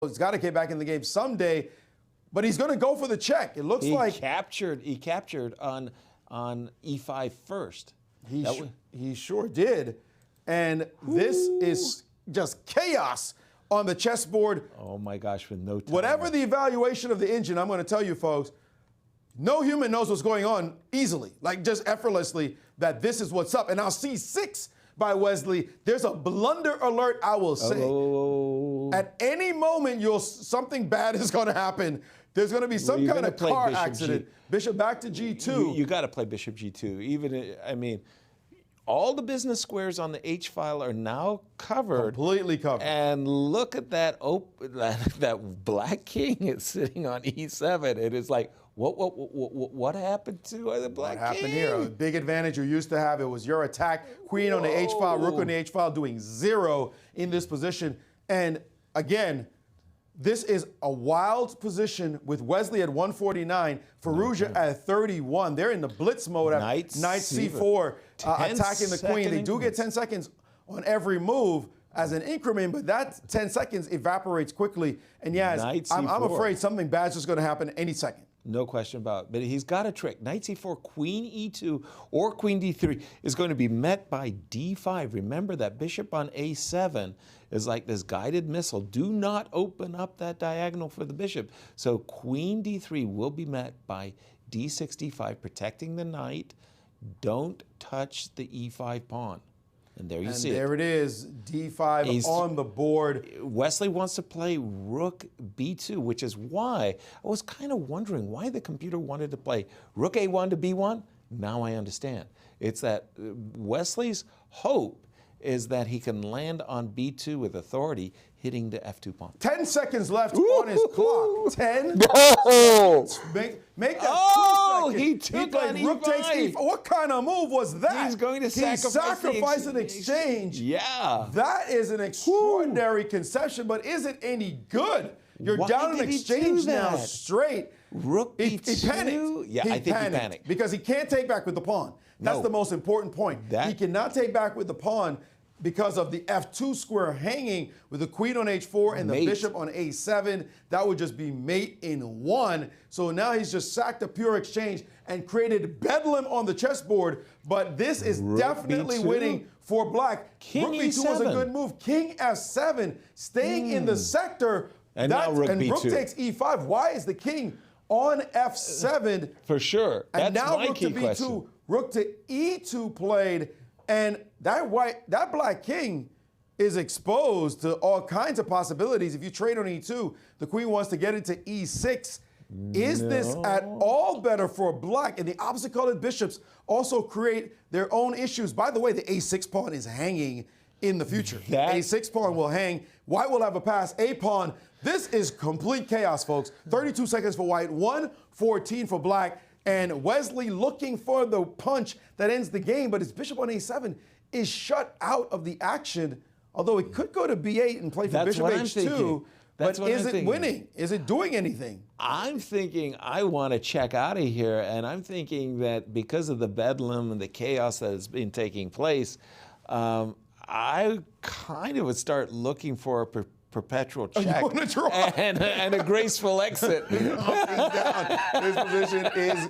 He's got to get back in the game someday, but he's going to go for the check. It looks like he captured on e5 first. He sure did. And this is just chaos on the chessboard. Oh my gosh, with no time. Whatever the evaluation of the engine, I'm going to tell you folks, no human knows what's going on easily, like just effortlessly, that this is what's up. And now C6 by Wesley, there's a blunder alert, I will say. Oh. At any moment, something bad is going to happen. There's going to be some kind of car accident. Bishop back to G2. You got to play Bishop G2. Even, I mean, all the business squares on the H file are now covered. Completely covered. And look at that that black king is sitting on E7. It is like, what happened to the black king? What happened here? A big advantage you used to have. It was your attack. Queen on the H file, rook on the H file, doing 0 in this position. And again, this is a wild position with Wesley at 149, Firouzja at 31. They're in the blitz mode at Knight C4, attacking the queen. They do get 10 seconds on every move as an increment, but that 10 seconds evaporates quickly. And yes, I'm afraid something bad's just going to happen any second. No question about it. But he's got a trick. Knight c4, queen e2, or queen d3 is going to be met by d5. Remember that bishop on a7 is like this guided missile. Do not open up that diagonal for the bishop. So queen d3 will be met by d6, d5, protecting the knight. Don't touch the e5 pawn. And there you see it. And there it is, d5 on the board. Wesley wants to play rook b2, which is why I was kind of wondering why the computer wanted to play rook a1 to b1. Now I understand. It's that Wesley's hope is that he can land on b2 with authority, hitting the f2 pawn. 10 seconds left on his clock. 10. No! Make that 2 seconds. He took on rook takes e4. What kind of move was that? He's going to sacrifice an exchange. Yeah. That is an extraordinary conception, but is it any good? You're down an exchange now straight. Rook b2? He panicked. Yeah, I think he panicked. Because he can't take back with the pawn. That's the most important point. He cannot take back with the pawn because of the f2 square hanging with the queen on h4 and the bishop on a7. That would just be mate in 1. So now he's just sacked a pure exchange and created bedlam on the chessboard. But this is definitely winning for black. King rook b2 was a good move. King f7, staying in the sector. And now rook b2. Rook takes e5. Why is the king on f7? For sure. And That's now my rook key to b2, question. rook to e2 played, and that black king is exposed to all kinds of possibilities. If you trade on e2, the queen wants to get into e6. Is this at all better for black? And the opposite colored bishops also create their own issues. By the way, the a6 pawn is hanging in the future. A6 pawn will hang. White will have a pass. A pawn. This is complete chaos, folks. 32 seconds for white, 1:14 for black. And Wesley looking for the punch that ends the game, but his bishop on a7 is shut out of the action, although it could go to b8 and play for bishop h2. But is it winning? Is it doing anything? I'm thinking I want to check out of here, and I'm thinking that because of the bedlam and the chaos that has been taking place, I kind of would start looking for a perpetual check and a graceful exit. This position is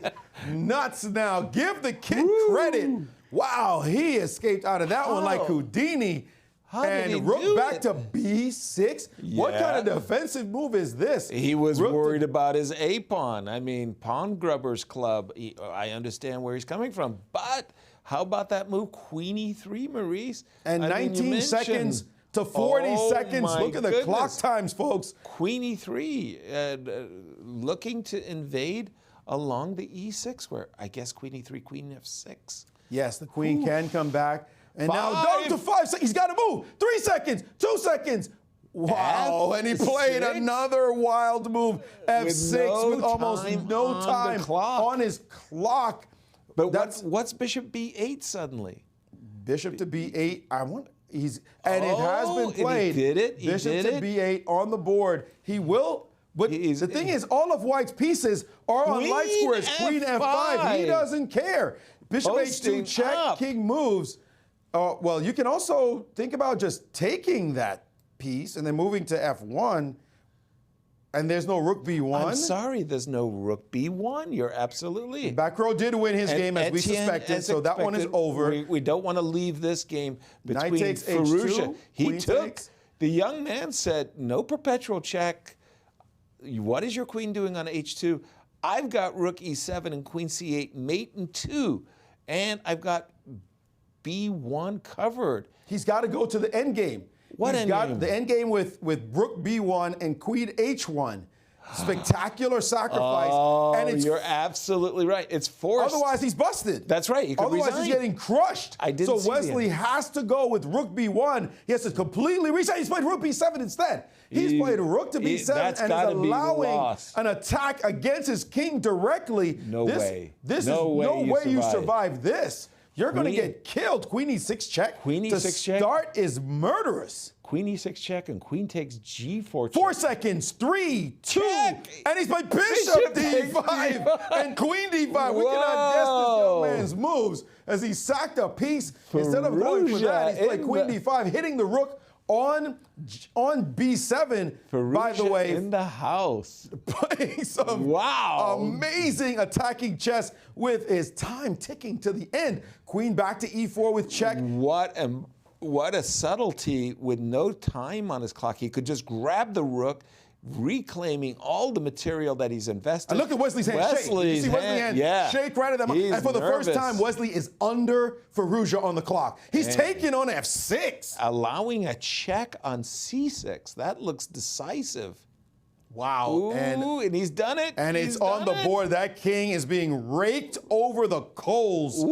nuts now. Give the kid credit. Wow, he escaped out of that one like Houdini. And rook back to b6? Yeah. What kind of defensive move is this? He was worried about his A pawn. I mean, Pawn Grubbers Club, I understand where he's coming from. But how about that move, queen e3, Maurice? And 19 seconds to 40 seconds. Look at the clock times, folks. Queen e3, looking to invade along the e6 square. I guess queen e3, queen f6. Yes, the queen can come back. And now down to 5 seconds. He's got to move. 3 seconds, 2 seconds. Wow, and he played another wild move, f6, with almost no time on his clock. But what's bishop b8 suddenly? Bishop to b8. I want. It has been played. He did it. Bishop to b8 on the board. He will. But the thing is, all of white's pieces are on light squares. Queen f5. He doesn't care. Bishop h2 check. King moves. Well, you can also think about just taking that piece and then moving to f1. And there's no rook b1? I'm sorry, there's no rook b1. You're absolutely. Back row did win his game as we suspected, so that one is over. We don't want to leave this game between Knight takes Firouzja. h2, He queen took, takes. the young man said, no perpetual check. What is your queen doing on h2? I've got rook e7 and queen c8, mate in 2. And I've got b1 covered. He's got to go to the end game. What He's end got game? the end game with rook b1 and queen h1. Spectacular sacrifice. Oh, and it's you're absolutely right. It's forced. Otherwise, he's busted. That's right. He could Otherwise, resign. he's getting crushed. I didn't so see Wesley the end. has to go with rook b1. He has to completely reset. He's played rook b7 instead. He's played rook to b7 that's and is gotta be the allowing loss. an attack against his king directly. No way. This No is way no way you you survive. survive this. You're going to Queen- get killed. Queen e6 check. Queen to e6 check. start is murderous. Queen e6 check and queen takes g4 check. 4 seconds. 3, 2, Check. and he's played bishop Bishop d5 d5. and queen d5. We Whoa. cannot guess this young man's moves as he sacked a piece. Instead of going for that, he's played in queen the- d5, hitting the rook on b7. By the Firouzja way, in the house. playing some Wow. amazing attacking chess with his time ticking to the end. Queen back to e4 with check. What a subtlety with no time on his clock. He could just grab the rook, reclaiming all the material that he's invested. And look at Wesley's hand shake. You see Wesley's hand shake right at that moment. He's And for the first nervous. time, Wesley is under Firouzja on the clock. He's taking on f6. Allowing a check on c6. That looks decisive. Wow. Ooh, and he's done it. And He's it's on the done it. board. That king is being raked over the coals.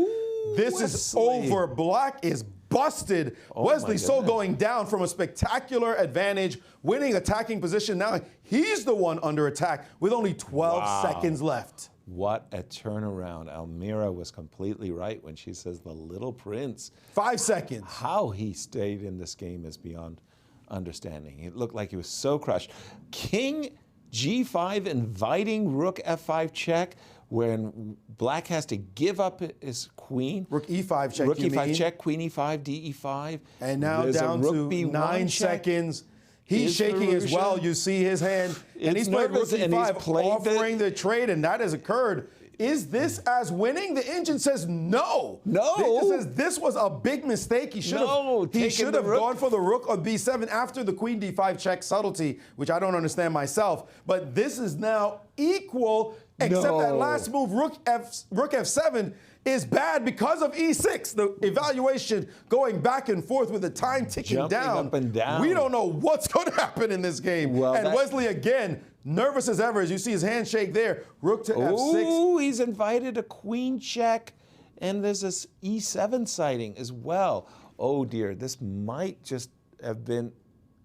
This is Wesley. over. Black is busted. Wesley so goodness. going down from a spectacular advantage, winning attacking position. Now he's the one under attack with only 12 seconds left. What a turnaround. Almira was completely right when she says the little prince. 5 seconds. How he stayed in this game is beyond understanding. It looked like he was so crushed. King g5 inviting rook f5 check when black has to give up his queen. Rook e5 check. Rook you e5 mean? check, queen e5, d e5. And now There's a down rook to b1 9 check. seconds. He's Is shaking as Firouzja- well. You see his hand. And It's he's played rook nervous, and he's e5, played offering the trade, and that has occurred. Is this as winning? The engine says no. No. The engine says this was a big mistake. He should No, have. He taking should the have rook. gone for the rook on b7 after the queen d5 check subtlety, which I don't understand myself. But this is now equal, except that No. last move, rook f7, is bad because of e6. The evaluation going back and forth with the time ticking Jumping down. up and down. We don't know what's going to happen in this game. Well, and that- Wesley again, nervous as ever, as you see his handshake there. Rook to f6. Ooh, he's invited a queen check, and there's this e7 sighting as well. Oh dear, this might just have been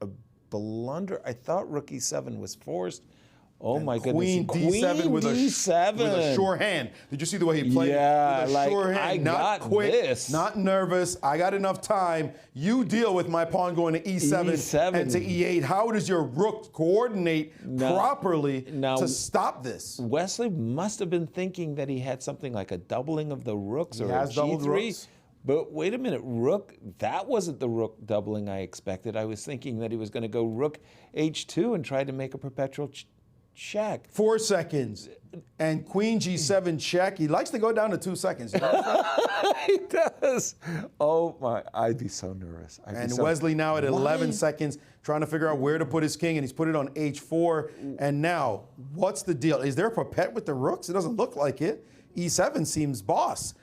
a blunder. I thought rook e7 was forced. Oh my Queen goodness. d7 with a sure hand. Did you see the way he played? Yeah, with a like, sure hand, I not got quick, this. not nervous. I got enough time. You deal with my pawn going to e7, E7. and to e8. How does your rook coordinate properly now- to stop this? Wesley must have been thinking that he had something like a doubling of the rooks or a has doubled g3. rooks. But wait a minute, rook, that wasn't the rook doubling I expected. I was thinking that he was going to go rook h2 and try to make a perpetual check. 4 seconds. And queen g7 check. He likes to go down to 2 seconds. You know? He does. Oh my, I'd be so nervous. And Wesley now at 11 seconds, trying to figure out where to put his king, and he's put it on h4. And now, what's the deal? Is there a perpet with the rooks? It doesn't look like it. e7 seems boss.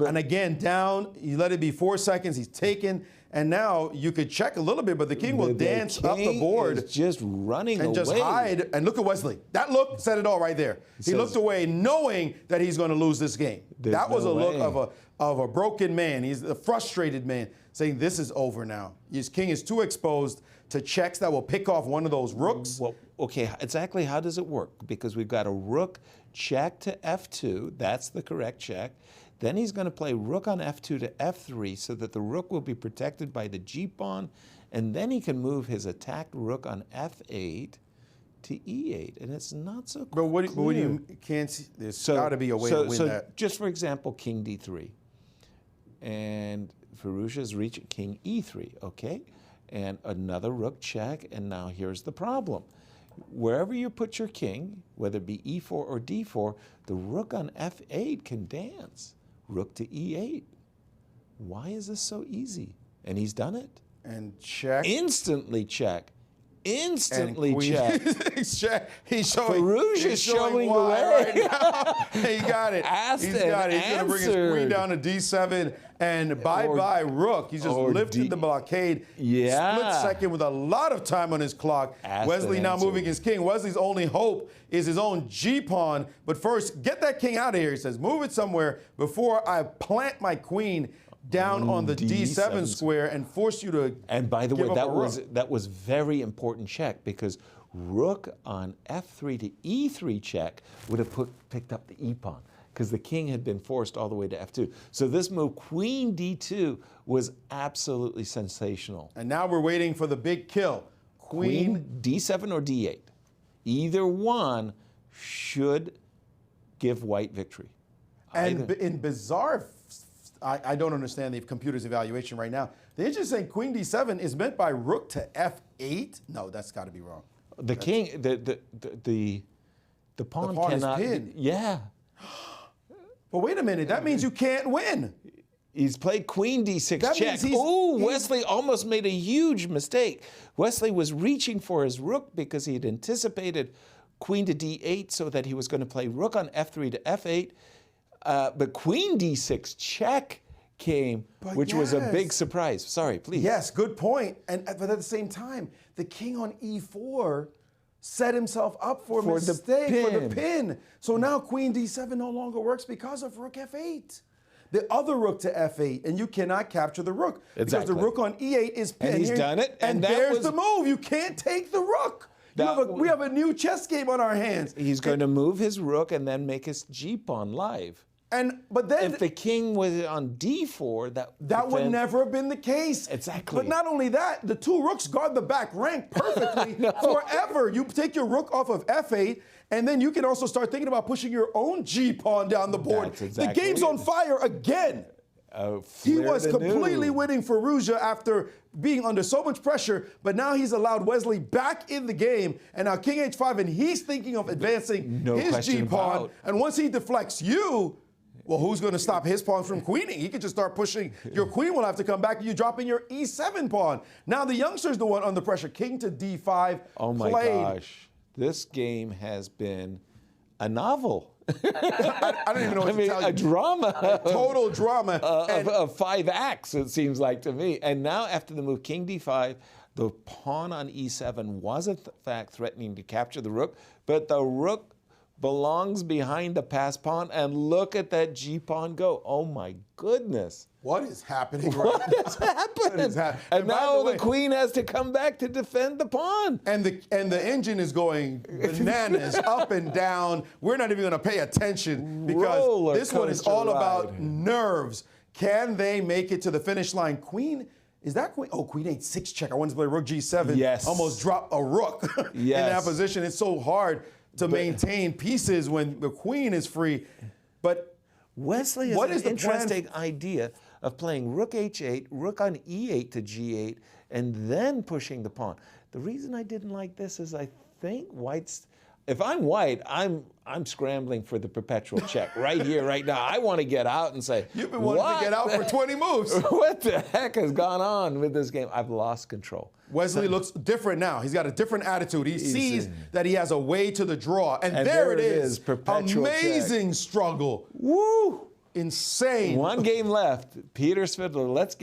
And again, down, you let it be 4 seconds, he's taken. And now you could check a little bit, but the king will dance up the board. Is just running and away. just hide. And look at Wesley. That look said it all right there. He looked away knowing that he's going to lose this game. That was no a look way. of a broken man. He's a frustrated man saying this is over now. His king is too exposed to checks that will pick off one of those rooks. Well, okay, exactly how does it work? Because we've got a rook check to f2. That's the correct check. Then he's going to play rook on f2 to f3 so that the rook will be protected by the g-pawn, and then he can move his attacked rook on f8 to e8, and it's not so But what do clear. you can't see? There's got to be a way to win that. Just for example, king d3, and Firouzja's reaching king e3, okay? And another rook check, and now here's the problem. wherever you put your king, whether it be e4 or d4, the rook on f8 can dance. Rook to e8. Why is this so easy? And he's done it. And check. Instantly check. Instantly And check. He's showing. Firouzja's showing why away. right now. He got it. Asked He's got and it. He's going to bring his queen answered. down to d7 and bye-bye rook. He's just lifted the blockade. Yeah. Split second with a lot of time on his clock. Asked Wesley and now answered. moving his king. Wesley's only hope is his own g-pawn. But first, get that king out of here. He says, move it somewhere before I plant my queen down on the d7 square and force you to. And by the way, give up a that was very important check, because rook on f3 to e3 check would have picked up the e-pawn, because the king had been forced all the way to f2. So this move, queen d2, was absolutely sensational. And now we're waiting for the big kill. Queen d7 or d8. Either one should give white victory. And in bizarre, I don't understand the computer's evaluation right now. The interesting queen d7 is meant by rook to f8. No, that's got to be wrong. The king, the pawn pawn is cannot. pinned. Yeah. But wait a minute, that means you can't win. He's played queen d6 That check. means Ooh, Wesley almost made a huge mistake. Wesley was reaching for his rook because he had anticipated queen to d8 so that he was going to play rook on f3 to f8. But queen d6 check came, which was a big surprise. Sorry, please. Yes, good point. But at the same time, the king on e4 set himself up for a mistake, for the pin. So now queen d7 no longer works because of rook f8. The other rook to f8, and you cannot capture the rook. Exactly. Because the rook on e8 is pinned. And he's done it. And there's the move. You can't take the rook. We have a new chess game on our hands. He's going to move his rook and then make his g-pawn live. But then if the king was on d4, that would never have been the case. Exactly. But not only that, the two rooks guard the back rank perfectly forever. You take your rook off of f8, and then you can also start thinking about pushing your own g-pawn down the board. That's exactly the game's on fire again. He was completely winning Firouzja after being under so much pressure, but now he's allowed Wesley back in the game, and now king h5, and he's thinking of advancing his g-pawn. And once he deflects you, well, who's going to stop his pawn from queening? He could just start pushing. Your queen will have to come back, and you dropping your e7 pawn. Now the youngster's the one under pressure. King to d5. Oh my gosh. This game has been a novel. I don't even know what to tell you. A drama. A total drama. Of 5 acts, it seems like to me. And now after the move king d5, the pawn on e7 was in fact threatening to capture the rook, but the rook belongs behind the passed pawn, and look at that g-pawn go. Oh my goodness. What is happening right now? What has happened? And now the queen has to come back to defend the pawn. And the engine is going bananas, up and down. We're not even going to pay attention because this one is all about nerves. Can they make it to the finish line? Queen, is that queen? Oh, queen h6 check. I wanted to play rook g7. Yes. Almost drop a rook in that position. It's so hard to maintain pieces when the queen is free. But Wesley has an interesting idea of playing rook h8, rook on e8 to g8, and then pushing the pawn. The reason I didn't like this is I think white's, if I'm white, I'm scrambling for the perpetual check right here, right now. I want to get out and say, you've been wanting to get out for 20 moves. What the heck has gone on with this game? I've lost control. Wesley looks different now. He's got a different attitude. He sees that he has a way to the draw. And there it is. Perpetual amazing check. Struggle. Woo! Insane. One game left. Peter Svidler, let's get